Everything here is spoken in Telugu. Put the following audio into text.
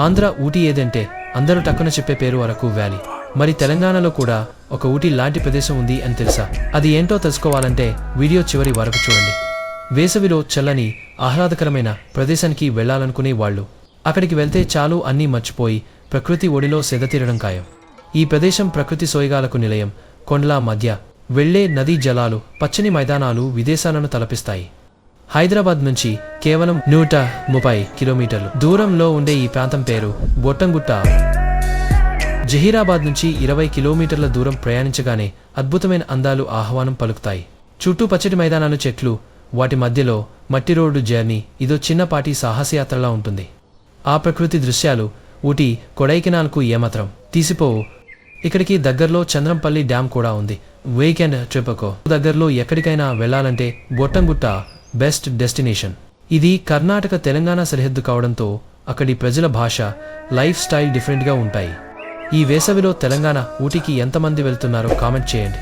ఆంధ్ర ఊటీ ఏదంటే అందరూ టక్కున చెప్పే పేరు అరకు వ్యాలీ. మరి తెలంగాణలో కూడా ఒక ఊటీ లాంటి ప్రదేశం ఉంది అని తెలుసా? అది ఏంటో తెలుసుకోవాలంటే వీడియో చివరి వరకు చూడండి. వేసవిలో చల్లని ఆహ్లాదకరమైన ప్రదేశానికి వెళ్లాలనుకునే వాళ్ళు అక్కడికి వెళ్తే చాలు అన్నీ మర్చిపోయి ప్రకృతి ఒడిలో సెదతీరడం ఖాయం. ఈ ప్రదేశం ప్రకృతి సోయగాలకు నిలయం. కొండల మధ్య వెళ్లే నదీ జలాలు, పచ్చని మైదానాలు విదేశాలను తలపిస్తాయి. హైదరాబాద్ నుంచి కేవలం 130 కిలోమీటర్లు దూరంలో ఉండే ఈ ప్రాంతం పేరు బొట్టంగుట్ట. జహీరాబాద్ నుంచి 20 కిలోమీటర్ల దూరం ప్రయాణించగానే అద్భుతమైన అందాలు ఆహ్వానం పలుకుతాయి. చుట్టూ పచ్చటి మైదానాలు, చెట్లు, వాటి మధ్యలో మట్టి రోడ్డు జర్నీ ఇదో చిన్నపాటి సాహసయాత్రలా ఉంటుంది. ఆ ప్రకృతి దృశ్యాలు ఊటీ, కొడైకెనాల్కు ఏమాత్రం తీసిపోవు. ఇక్కడికి దగ్గరలో చంద్రంపల్లి డ్యామ్ కూడా ఉంది. వీకెండ్ ట్రిప్కు దగ్గరలో ఎక్కడికైనా వెళ్లాలంటే బొట్టంగుట్ట బెస్ట్ డెస్టినేషన్. ఇది కర్ణాటక తెలంగాణ సరిహద్దు కావడంతో అక్కడి ప్రజల భాష, లైఫ్ స్టైల్ డిఫరెంట్గా ఉంటాయి. ఈ వేసవిలో తెలంగాణ ఊటీకి ఎంతమంది వెళ్తున్నారో కామెంట్ చేయండి.